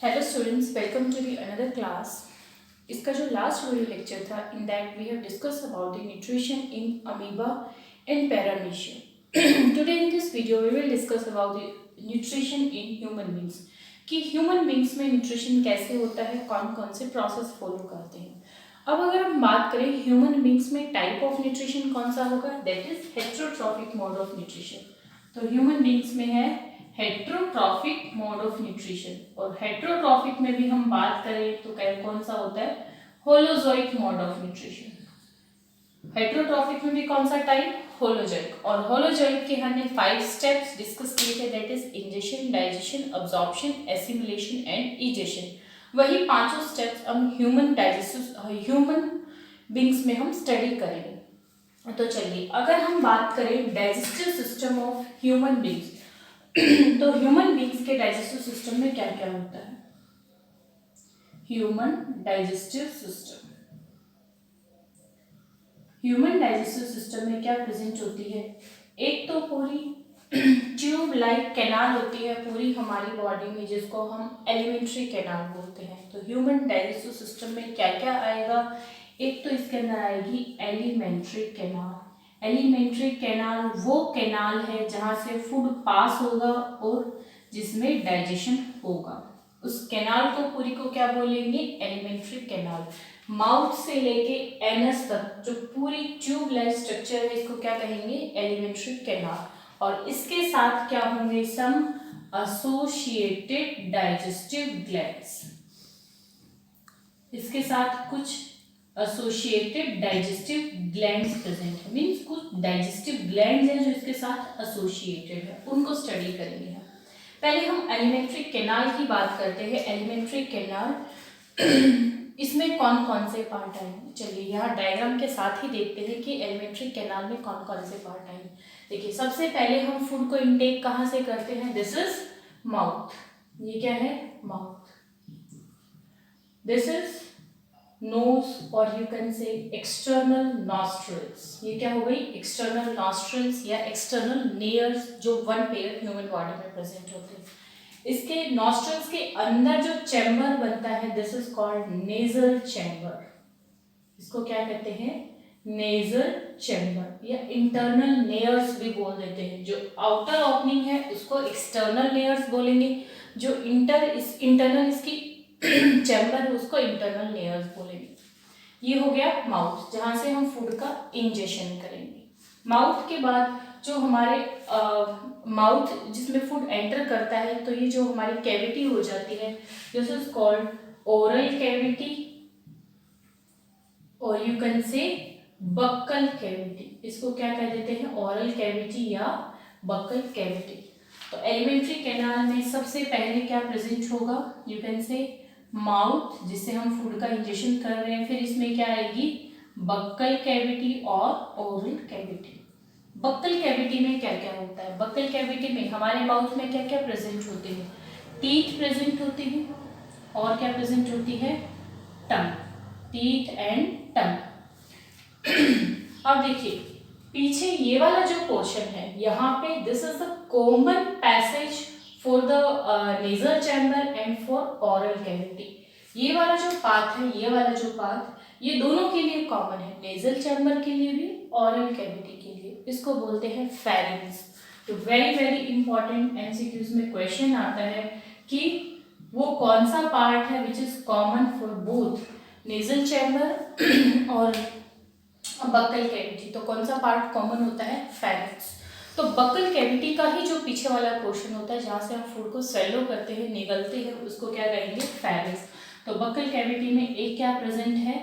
Hello students, welcome to the another class. इसका जो last video lecture था, in that we have discuss about the nutrition in amoeba and paramecium. Today in this video we will discuss about the nutrition in human beings, कि human beings में nutrition कैसे होता है, कौन कौन से process follow करते हैं। अब अगर हम बात करें ह्यूमन बींग्स में टाइप ऑफ न्यूट्रिशन कौन सा होगा, that is heterotrophic mode of nutrition. तो ह्यूमन बींग्स में है हेट्रोट्रॉफिक मोड ऑफ न्यूट्रिशन, और हेट्रोट्रॉफिक में भी हम बात करें तो कौन सा होता है, holozoic mode of nutrition. Heterotrophic में भी कौन सा टाइप, होलोजोइक। और होलोजोइक के हमने 5 स्टेप्स डिस्कस किए थे, that is ingestion, digestion, absorption, assimilation and egestion. वही पांचों स्टेप्स हम ह्यूमन बींग्स में हम स्टडी करेंगे। तो चलिए, अगर हम बात करें digestive system of human beings, तो ह्यूमन बींग्स के डाइजेस्टिव सिस्टम में क्या क्या होता है। ह्यूमन डाइजेस्टिव सिस्टम में क्या प्रेजेंट होती है, एक तो पूरी ट्यूब लाइक कैनाल होती है पूरी हमारी बॉडी में, जिसको हम एलिमेंट्री कैनाल बोलते हैं। तो ह्यूमन डाइजेस्टिव सिस्टम में क्या क्या आएगा, एक तो इसके अंदर आएगी एलिमेंट्री कैनाल। एलिमेंट्री कैनाल वो कैनाल है जहाँ से फूड पास होगा और जिसमें डाइजेशन होगा। उस कैनाल को पूरी को क्या बोलेंगे, एलिमेंट्री कैनाल। माउथ से लेके एनस तक जो पूरी ट्यूब लाइक स्ट्रक्चर है, इसको क्या कहेंगे, एलिमेंट्री कैनाल। और इसके साथ क्या होंगे, सम एसोसिएटेड डाइजेस्टिव ग्लैंड्स। इसके साथ कुछ एसोसिएटेड डाइजेस्टिव ग्लैंड्स प्रेजेंट है, मीन्स कुछ डाइजेस्टिव ग्लैंड्स हैं जो इसके साथ एसोसिएटेड है, उनको स्टडी करेंगे हम। पहले हम एलिमेंट्री कैनाल की बात करते हैं। एलिमेंट्री कैनाल इसमें कौन कौन से पार्ट आए, चलिए यहाँ डायग्राम के साथ ही देखते हैं कि एलिमेंट्री कैनाल में कौन कौन से पार्ट आए। देखिए, सबसे पहले हम फूड को इनटेक कहाँ से करते हैं, दिस इज माउथ। ये क्या है, माउथ। दिस इज नोज, और यू कैन से एक्सटर्नल नॉस्ट्रल्स। ये क्या हो गई, एक्सटर्नल नॉस्ट्रल्स या एक्सटर्नल नेयर्स, जो वन पेयर ह्यूमन बॉडी में प्रेजेंट होते हैं। इसके नॉस्ट्रल्स के अंदर जो चैम्बर बनता है, this is called nasal chamber. इसको क्या कहते हैं, नेजल चैम्बर या इंटरनल नेयर्स भी बोल देते हैं। जो आउटर ओपनिंग है उसको एक्सटर्नल नेयर्स बोलेंगे, जो इंटरनल इसकी चैम्बर है उसको इंटरनल लेयर्स बोलेंगे। ये हो गया माउथ, जहां से हम फूड का इंजेशन करेंगे। माउथ के बाद जो हमारे माउथ जिसमें फूड एंटर करता है, तो ये जो हमारी कैविटी हो जाती है, this is called oral cavity, और you can say buccal cavity. इसको क्या कह देते हैं, ओरल कैविटी या बक्कल कैविटी। तो एलिमेंट्री कैनाल में सबसे पहले क्या प्रेजेंट होगा, यू कैन से माउथ, जिससे हम फूड का इंजेक्शन कर रहे हैं। फिर इसमें क्या आएगी, बक्कल कैविटी और ओरल कैविटी। बक्कल कैविटी में क्या क्या होता है, बक्कल कैविटी में हमारे माउथ में क्या क्या प्रेजेंट होते हैं, टीथ प्रेजेंट होती है, और क्या प्रेजेंट होती है, टंग, टीथ एंड टंग। अब देखिए पीछे ये वाला जो पोर्शन है, यहाँ पे this is the common passage for the nasal chamber and for oral cavity. ये वाला जो पाथ है, ये वाला जो पाथ, ये दोनों के लिए कॉमन है, नेजल चैम्बर के लिए भी, ओरल कैविटी के लिए। इसको बोलते हैं फेरिंग्स। तो वेरी वेरी इंपॉर्टेंट एमसीक्यूज में क्वेश्चन आता है कि वो कौन सा पार्ट है which is common for both nasal chamber और बक्कल कैविटी। तो कौन सा पार्ट कॉमन होता है, फेरिंग्स। तो बक्कल कैविटी का ही जो पीछे वाला पोर्शन होता है, जहाँ से हम फूड को स्वेलो करते हैं, निगलते हैं, उसको क्या कहेंगे, फेरिंग्स। तो बक्कल कैविटी में एक क्या प्रेजेंट है,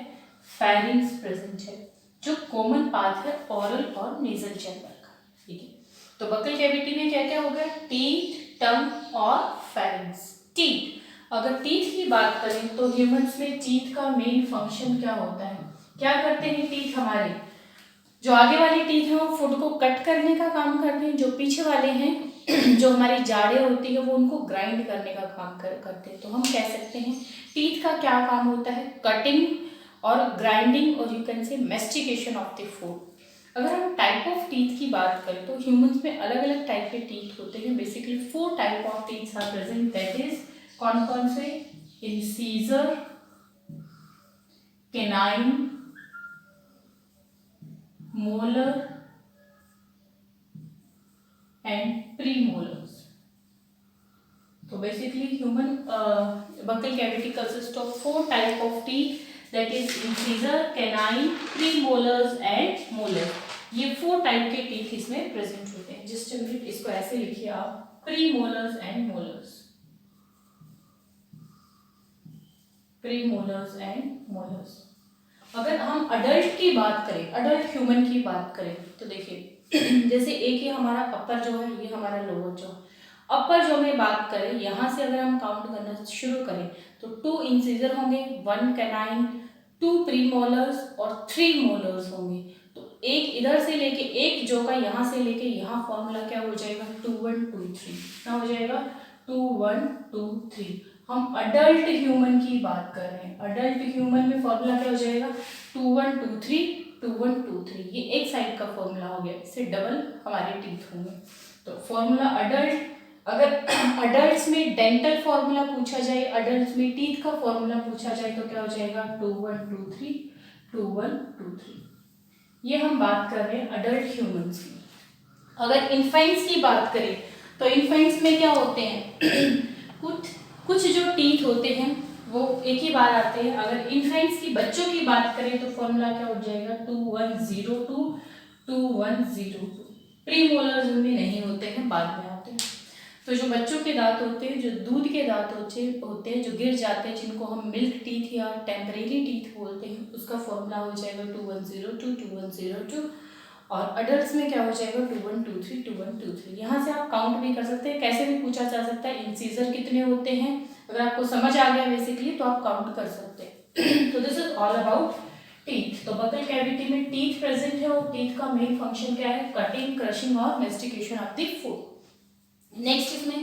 फेरिंग्स प्रेजेंट है, जो कॉमन पाथ है ओरल और नेजल चैम्बर का। ठीक है, तो बक्कल कैविटी में क्या क्या होगा, टीथ, टंग और फेरिंग्स। टीथ, अगर टीथ की बात करें तो ह्यूमंस में टीथ का मेन फंक्शन क्या होता है, क्या करते हैं टीथ हमारे, जो आगे वाली टीथ है वो फूड को कट करने का काम करते हैं, जो पीछे वाले हैं जो हमारी जाड़ें होती है वो उनको ग्राइंड करने का काम करते हैं। तो हम कह सकते हैं टीथ का क्या काम होता है, कटिंग और ग्राइंडिंग, और यू कैन से मेस्टिकेशन ऑफ द फूड। अगर हम टाइप ऑफ टीथ की बात करें तो ह्यूमंस में अलग अलग टाइप के टीथ होते हैं। Basically 4 type of teeth are present, that is कौन कौन से, incisor, canine, molar and premolars. तो basically human buccal cavity consist of 4 type of teeth, that is incisor, canine, premolars and molar. ये 4 type के teeth इसमें present होते हैं। Just a minute, इसको ऐसे लिखिए आप, premolars and molars, premolars and molars. अगर हम अडल्ट की बात करें, अडल्ट ह्यूमन की बात करें, तो देखिए जैसे एक ये हमारा अपर जो है, ये हमारा लोअर जो। अपर जो में बात करें, यहाँ से अगर हम काउंट करना शुरू करें तो 2 इंसीजर होंगे, 1 कैनाइन, 2 प्रीमोलर्स और 3 मोलर्स होंगे। तो एक इधर से लेके, एक जो का यहाँ से लेके यहाँ फॉर्मूला क्या हो जाएगा, 2 1 2 3। क्या हो जाएगा, 2 1 2 3। हम अडल्ट ह्यूमन की बात कर रहे हैं। अडल्ट ह्यूमन में फॉर्मूला क्या हो जाएगा, 2 1 2 3 2 1 2 3। ये एक साइड का फॉर्मूला हो गया, इससे डबल हमारे टीथ होंगे। तो फॉर्मूला अडल्ट, अगर अडल्ट्स में डेंटल फॉर्मूला पूछा जाए, अडल्ट्स में टीथ का फॉर्मूला पूछा जाए तो क्या हो जाएगा, 2 1 2 3 2 1 2 3। ये हम बात कर रहे हैं अडल्ट ह्यूमंस की। अगर इन्फेंट्स की बात करें तो इन्फेंट्स में क्या होते हैं कुछ जो टीथ होते हैं वो एक ही बार आते हैं। अगर इन्फेंट्स की, बच्चों की बात करें तो फॉर्मूला क्या हो जाएगा, 2 1 0 2 2 1 0 2। प्रीमोलर्स में नहीं होते हैं, बाद में आते हैं। तो जो बच्चों के दांत होते हैं, जो दूध के दांत होते हैं, जो गिर जाते हैं, जिनको हम मिल्क टीथ या टेम्परेरी टीथ बोलते हैं, उसका फॉर्मूला हो जाएगा 2 1 0 2 2 1 0 2। और अडल्ट्स में क्या हो जाएगा, 2 1 2 3 2 1 2 3। यहाँ से आप काउंट भी कर सकते हैं, कैसे भी पूछा जा सकता है, इंसीजर कितने होते हैं, अगर आपको समझ आ गया बेसिकली तो आप काउंट कर सकते हैं। तो this is all about teeth. तो बकल कैविटी में टीथ प्रेजेंट है और टीथ का मेन फंक्शन क्या है, कटिंग, क्रशिंग और mastication of the food. Next इसमें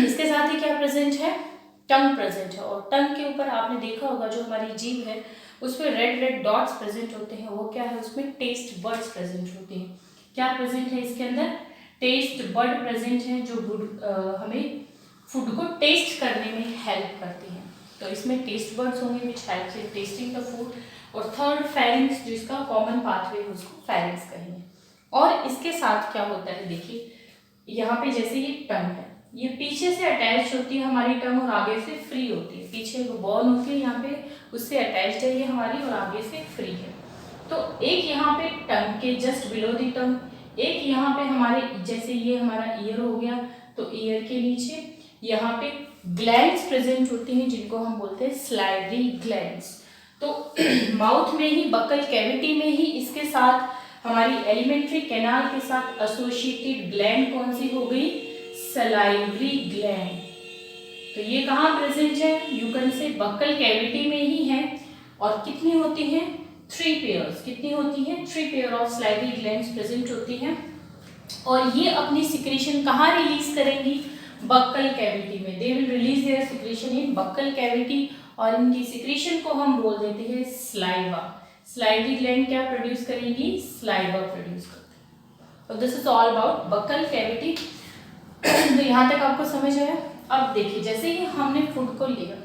इसके साथ ही क्या प्रेजेंट है, टंग प्रेजेंट है। और टंग के ऊपर आपने देखा होगा जो हमारी जीभ है उस पर रेड रेड डॉट्स प्रेजेंट होते हैं, वो क्या है, उसमें टेस्ट बर्ड्स प्रेजेंट होते हैं। क्या प्रेजेंट है इसके अंदर, टेस्ट बर्ड प्रेजेंट है, जो हमें फूड को टेस्ट करने में हेल्प करती हैं। तो इसमें टेस्ट बर्ड्स होंगे which helps in testing the food. और थर्ड फेरिंग्स, जिसका कॉमन पाथवे है उसको फेरिंग्स कहेंगे। और इसके साथ क्या होता है, देखिए यहाँ पे जैसे ये टंग है, ये पीछे से अटैच होती है हमारी टंग और आगे से फ्री होती है। पीछे वो बोन होती है यहाँ पे, उससे अटैच्ड है ये हमारी और आगे से फ्री है। तो एक यहाँ पे टंग के जस्ट बिलो दी टंग, एक यहाँ पे हमारे, जैसे ये हमारा ईयर हो गया तो ईयर के नीचे यहाँ पे ग्लैंड्स प्रेजेंट होती हैं, जिनको हम बोलते हैं स्लाइवरी ग्लैंड्स। तो माउथ में ही, बकल कैविटी में ही इसके साथ हमारी एलिमेंट्री कैनाल के साथ एसोसिएटेड ग्लैंड कौन सी हो गई, सलाइवरी ग्लैंड। तो ये कहाँ प्रेजेंट है, यू कैन से बकल कैविटी में ही है। और कितनी होती हैं, 3 पेयर्स। कितनी होती हैं, 3 pair of salivary glands present होती हैं। और ये अपनी सिक्रीशन कहाँ रिलीज करेंगी, बक्कल कैविटी में। They will release their secretion in buccal cavity. और इनकी सिक्रीशन को हम बोल देते हैं स्लाइवा। स्लाइवरी ग्लैंड क्या प्रोड्यूस करेगी, स्लाइवा प्रोड्यूस करती है। तो this is all about buckle cavity. तो यहाँ तक आपको समझ आया। अब देखिए, जैसे ही हमने फूड को लिया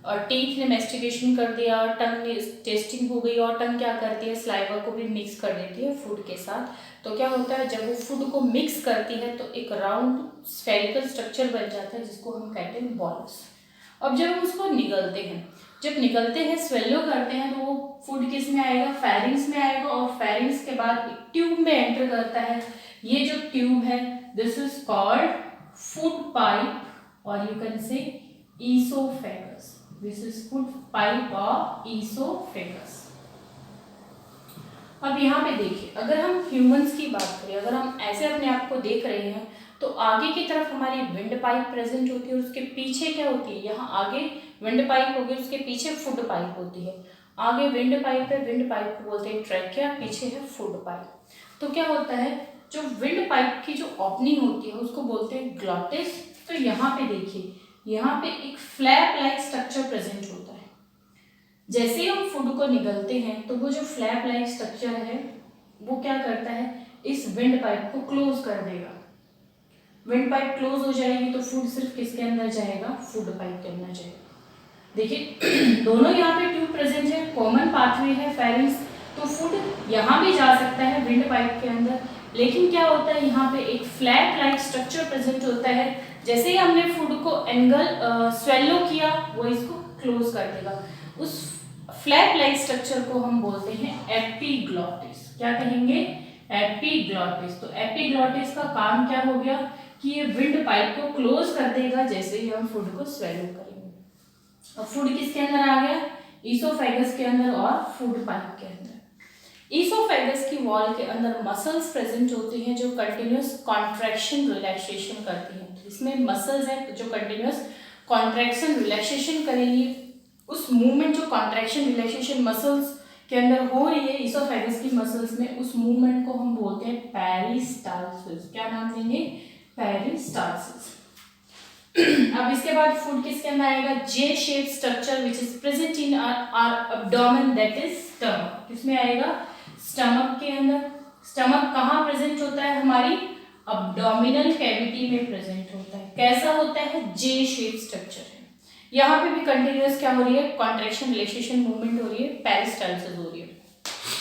और टीथ ने मेस्टिकेशन कर दिया, टंग ने टेस्टिंग हो गई, और टंग क्या करती है, स्लाइवा को भी मिक्स कर देती है फूड के साथ। तो क्या होता है, जब वो फूड को मिक्स करती है तो एक राउंड स्फेरिकल स्ट्रक्चर बन जाता है, जिसको हम कहते हैं बॉल्स। अब जब हम उसको निगलते हैं, जब निगलते हैं, स्वेलो करते हैं, तो वो फूड किस में आएगा, फेरिंग्स में आएगा। और फेरिंग्स के बाद एक ट्यूब में एंटर करता है। ये जो ट्यूब है, this is called food pipe, और you can say oesophagus. This is food pipe और ईसोफेगस। अब यहाँ पे देखिए, अगर हम ह्यूमंस की बात करें, अगर हम ऐसे अपने आप को देख रहे हैं, तो आगे की तरफ हमारी विंड पाइप प्रेजेंट होती है, और उसके पीछे क्या होती है, यहाँ आगे विंड पाइप होगी, उसके पीछे फूड पाइप होती है। आगे विंड पाइप है, विंड पाइप को बोलते हैं ट्रैकिया, पीछे है फूड पाइप। तो क्या होता है, जो विंड पाइप की जो ओपनिंग होती है उसको बोलते हैं ग्लॉटिस। तो यहाँ पे देखिए, यहाँ पे एक फ्लैप लाइक स्ट्रक्चर प्रेजेंट होता है। जैसे ही हम फूड को निगलते हैं तो वो जो फ्लैप लाइक स्ट्रक्चर है वो क्या करता है, इस विंड पाइप को क्लोज कर देगा। विंड पाइप क्लोज हो जाएगी तो फूड सिर्फ किसके अंदर जाएगा, फूड पाइप के अंदर जाएगा। देखिए दोनों यहाँ पे ट्यूब प्रेजेंट है, कॉमन पाथवे है फेरिंग्स, तो फूड यहाँ भी जा सकता है विंड पाइप के अंदर। लेकिन क्या होता है यहाँ पे एक फ्लैप लाइक स्ट्रक्चर प्रेजेंट होता है, जैसे ही हमने फूड को एंगल स्वेलो किया वो इसको क्लोज कर देगा। उस फ्लैप लाइक स्ट्रक्चर को हम बोलते हैं एपिग्लॉटिस। क्या कहेंगे, एपिग्लॉटिस। तो एपिग्लॉटिस का काम क्या हो गया कि ये विंड पाइप को क्लोज कर देगा जैसे ही हम फूड को स्वेलो करेंगे। अब फूड किसके अंदर आ गया, ईसोफेगस के अंदर और फूड पाइप के अंदर। ईसोफेगस की वॉल के अंदर मसल्स प्रेजेंट होती हैं जो कंटिन्यूस कॉन्ट्रैक्शन रिलैक्सेशन करती हैं। तो इसमें मसल्स हैं जो कंटिन्यूस कॉन्ट्रैक्शन रिलैक्सेशन करेंगी। उस मूवमेंट जो कॉन्ट्रैक्शन रिलैक्सेशन मसल्स के अंदर हो रही है ईसोफेगस की मसल्स में, उस मूवमेंट को हम बोलते हैं पेरिस्टाल्सिस। क्या नाम देंगे, पेरिस्टाल्सिस। अब इसके बाद फूड किसके अंदर आएगा, J shape structure which is present in our abdomen, that is stomach. किसमें आएगा, स्टमक के अंदर। स्टमक कहाँ प्रेजेंट होता है, हमारी एब्डोमिनल कैविटी में प्रेजेंट होता है। कैसा होता है, जे शेप स्ट्रक्चर है। यहाँ पे भी कंटिन्यूअस क्या हो रही है, कॉन्ट्रैक्शन रिलैक्सेशन मूवमेंट हो रही है, पेरिस्टाल्सिस हो रही है।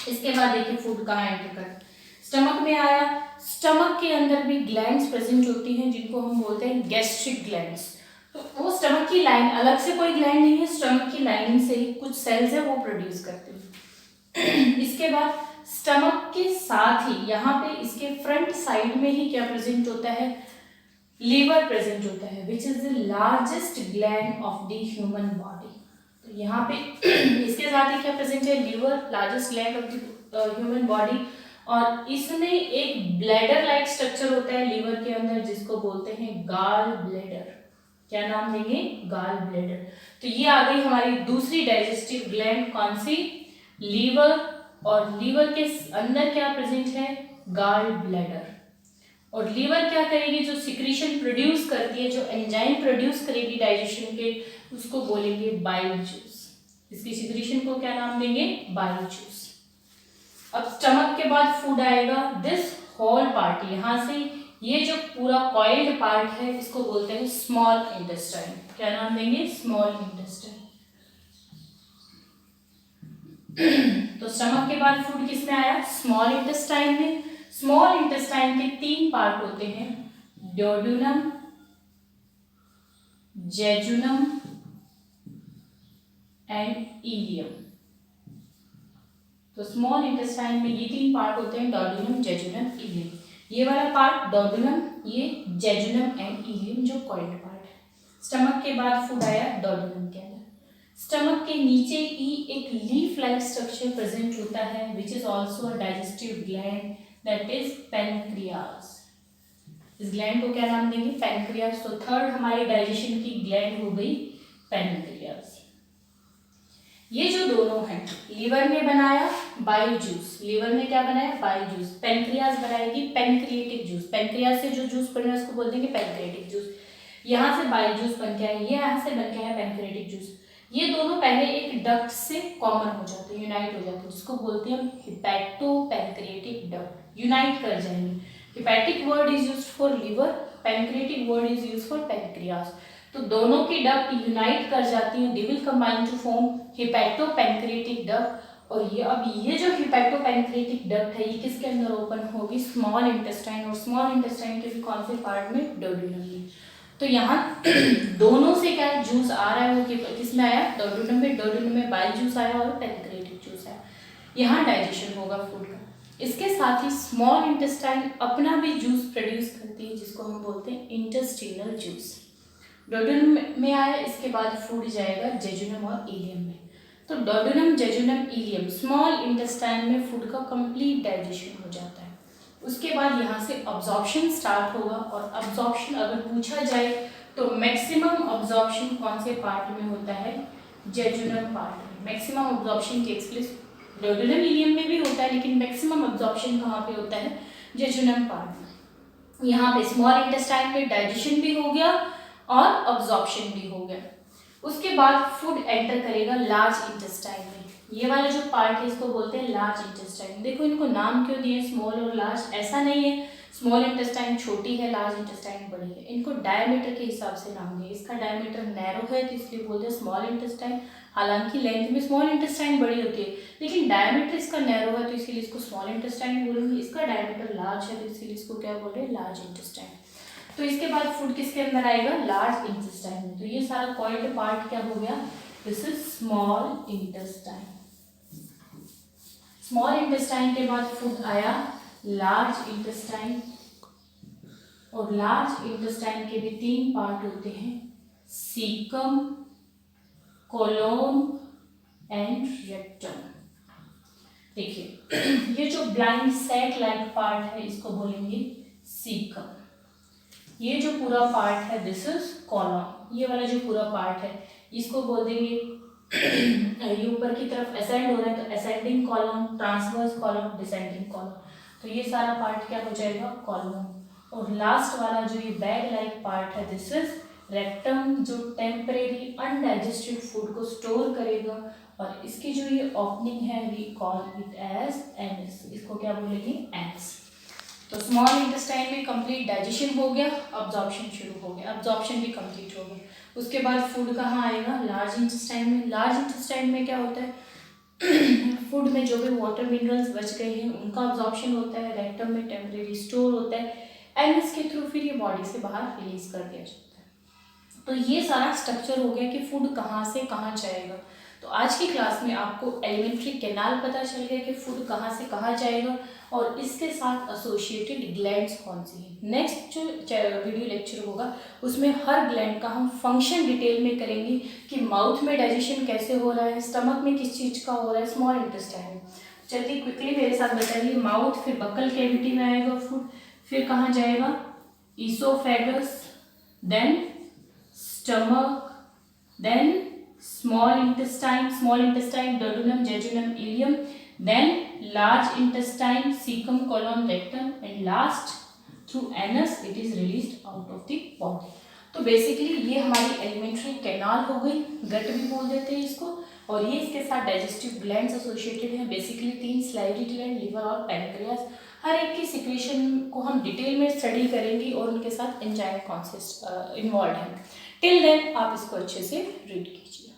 इसके बाद देखिए फूड कहाँ एंटर कर, स्टमक में आया। स्टमक के अंदर भी ग्लैंड्स प्रेजेंट होती हैं जिनको हम बोलते हैं गैस्ट्रिक ग्लैंड्स। तो वो स्टमक की लाइन, अलग से कोई ग्लैंड नहीं है, स्टमक की लाइनिंग से ही कुछ सेल्स है वो प्रोड्यूस करते हैं। इसके बाद स्टमक के साथ ही यहाँ पे इसके फ्रंट साइड में ही क्या प्रेजेंट होता है, लीवर प्रेजेंट होता है, which is the largest gland of the human body. तो यहाँ पे इसके साथ ही क्या प्रेजेंट है, liver, largest gland of the human body. और इसमें एक ब्लैडर लाइक स्ट्रक्चर होता है लीवर के अंदर जिसको बोलते हैं गाल ब्लैडर। क्या नाम देंगे, गाल ब्लैडर। तो ये आ गई हमारी दूसरी डाइजेस्टिव ग्लैंड, कौन सी, लीवर। और लीवर के अंदर क्या प्रेजेंट है, गाल ब्लैडर। और लीवर क्या करेगी, जो सिक्रीशन प्रोड्यूस करती है, जो एंजाइम प्रोड्यूस करेगी डाइजेशन के, उसको बोलेंगे बाइल जूस। इसकी सिक्रीशन को क्या नाम देंगे, बाइल जूस। अब स्टमक के बाद फूड आएगा, दिस होल पार्ट, यहाँ से ये जो पूरा कॉइल्ड पार्ट है इसको बोलते हैं स्मॉल इंटेस्टाइन। क्या नाम देंगे, स्मॉल इंटेस्टाइन। तो स्टमक के बाद फूड किस में आया, स्मॉल इंटेस्टाइन में। स्मॉल इंटेस्टाइन के 3 पार्ट होते हैं, ड्यूोडेनम, जेजुनम एंड इलियम। तो स्मॉल इंटेस्टाइन में ये 3 पार्ट होते हैं, ड्यूोडेनम, जेजुनम, इलियम। ये वाला पार्ट ड्यूोडेनम, ये जेजुनम एंड इलियम जो कॉइल्ड पार्ट है। स्टमक के बाद फूड आया ड्यूोडेनम के अंदर। स्टमक के नीचे ही एक लीफ लाइक स्ट्रक्चर प्रेजेंट होता है which is also a digestive gland, that is pancreas. इस ग्लैंड को क्या नाम देंगे, पैनक्रियास। तो थर्ड हमारी डाइजेशन की ग्लैंड हो गई पैनक्रियास। ये जो दोनों हैं, लीवर ने बनाया बाइल जूस, लीवर ने क्या बनाया, बाइल जूस। पैनक्रियास बनाएगी पैनक्रिएटिक जूस, पैनक्रियास से जो जूस बना है उसको बोलते हैं पैनक्रिएटिक जूस। यहाँ से बाइल जूस बन के आया, ये यहाँ से बन के आया पैनक्रिएटिक जूस। ये दोनों पहले एक डक्ट से कॉमन हो जाते हैं, यूनाइट हो जाते हैं, जिसको बोलते हैं हम हिपैटोपैनक्रिएटिक डक्ट, यूनाइट कर जाएंगे। Hepatic word is used for liver, pancreatic word is used for pancreas. तो दोनों की डक्ट यूनाइट कर जाती हैं, they will combine to form hepatopancreatic duct. और ये अब ये जो हिपैटोपैनक्रिएटिक डक्ट है ये किसके अंदर ओपन होगी, स्मॉल इंटेस्टाइन। और स्मॉल इंटेस्टाइन के भी कौन से पार्ट में, ड्यूोडेनम में। तो यहाँ दोनों से क्या जूस आ रहा है, वो किस में आया, ड्यूोडेनम में। ड्यूोडेनम में बाइल जूस आया और पैनक्रिएटिक जूस आया। यहाँ डाइजेशन होगा फूड का। इसके साथ ही स्मॉल इंटेस्टाइन अपना भी जूस प्रोड्यूस करती है जिसको हम बोलते हैं इंटेस्टिनल जूस। ड्यूोडेनम में आया, इसके बाद फूड जाएगा जेजुनम और इलियम में। तो duodenum, jejunum, ileum, small intestine में फूड का कंप्लीट डाइजेशन हो जाता है। उसके बाद यहाँ से अब्जॉर्प्शन स्टार्ट होगा। और अब्जॉर्प्शन अगर पूछा जाए तो मैक्सिमम अब्जॉर्प्शन कौन से पार्ट में होता है, जेजुनम पार्ट में। Maximum absorption takes place duodenum, ileum में भी होता है, लेकिन मैक्सिमम अब्जॉर्प्शन कहाँ पे होता है, जेजुनम पार्ट में। यहाँ पे स्मॉल इंटेस्टाइन में डाइजेशन भी हो गया और अब्जॉर्प्शन भी हो गया। उसके बाद फूड एंटर करेगा लार्ज इंटेस्टाइन में। ये वाला जो पार्ट है इसको बोलते हैं लार्ज इंटेस्टाइन। देखो इनको नाम क्यों दिए स्मॉल और लार्ज, ऐसा नहीं है स्मॉल इंटेस्टाइन छोटी है, लार्ज इंटेस्टाइन बड़ी है। इनको डायमीटर के हिसाब से नाम दिए। इसका डायमीटर नैरो है तो इसलिए बोलते हैं स्मॉल इंटेस्टाइन। हालांकि लेंथ में स्मॉल इंटेस्टाइन बड़ी होती है, लेकिन डायमीटर इसका नैरो है तो इसीलिए इसको स्मॉल इंटेस्टाइन बोलेंगे। इसका डायमीटर लार्ज है तो इसीलिए इसको क्या बोल रहे हैं, लार्ज इंटेस्टाइन। तो इसके बाद फूड किसके अंदर आएगा, लार्ज इंटेस्टाइन में। तो ये सारा कॉइल्ड पार्ट क्या हो गया, this is small intestine. Small intestine के बाद फूड आया लार्ज इंटेस्टाइन। और लार्ज इंटेस्टाइन के भी 3 पार्ट होते हैं, सीकम, कोलोन एंड रेक्टम। देखिए ये जो ब्लाइंड सैक लाइक पार्ट है इसको बोलेंगे सीकम। ये जो पूरा पार्ट है दिस इज कॉलम। ये वाला जो पूरा पार्ट है इसको बोल देंगे ये ऊपर की तरफ असेंड हो रहा है तो ascending column, transverse column, descending column. तो ये सारा पार्ट क्या हो जाएगा, कॉलम। और लास्ट वाला जो ये बैग लाइक पार्ट है दिस इज रेक्टम, जो टेम्परेरी अनडाइजेस्टेड फूड को स्टोर करेगा। और इसकी जो ये ओपनिंग है we call it as anus. इसको क्या बोलेंगे, एनस। तो स्मॉल इंटेस्टाइन में कंप्लीट डाइजेशन हो गया, अब्जॉर्प्शन शुरू हो गया, अब्जॉर्प्शन भी कंप्लीट हो गया। उसके बाद फूड कहाँ आएगा, लार्ज इंटेस्टाइन में। लार्ज इंटेस्टाइन में क्या होता है फूड में जो भी वाटर मिनरल्स बच गए हैं उनका अब्जॉर्प्शन होता है, रेक्टम में टेम्परेरी स्टोर होता है, एनस के थ्रू फिर ये बॉडी से बाहर रिलीज कर दिया जाता है। तो ये सारा स्ट्रक्चर हो गया कि फूड कहाँ से कहाँ जाएगा। तो आज की क्लास में आपको एलिमेंट्री कैनाल पता चल गया कि फूड कहाँ से कहाँ जाएगा और इसके साथ एसोसिएटेड ग्लैंड्स कौन सी हैं। नेक्स्ट जो वीडियो लेक्चर होगा उसमें हर ग्लैंड का हम फंक्शन डिटेल में करेंगे कि माउथ में डाइजेशन कैसे हो रहा है, स्टमक में किस चीज़ का हो रहा है, स्मॉल इंटेस्टाइन में। जल्दी क्विकली मेरे साथ बताइए, माउथ, फिर बक्कल कैविटी में आएगा फूड, फिर कहाँ जाएगा, oesophagus, then stomach, then small intestine, duodenum, jejunum, ileum, then large intestine, cecum, colon, rectum, and last through anus it is released out of the body. तो बेसिकली ये हमारी alimentary canal हो गई, गट भी बोल देते हैं इसको। और ये इसके साथ डाइजेस्टिव ग्लैंड्स एसोसिएटेड हैं, बेसिकली 3 सलाइवरी ग्लैंड, लिवर और पैनक्रियास। हर एक की सिक्रेशन को हम डिटेल में स्टडी करेंगे और उनके साथ एंजाइम कॉन्सिस्ट इन्वॉल्व है। टिल देन आप इसको अच्छे से रीड कीजिए।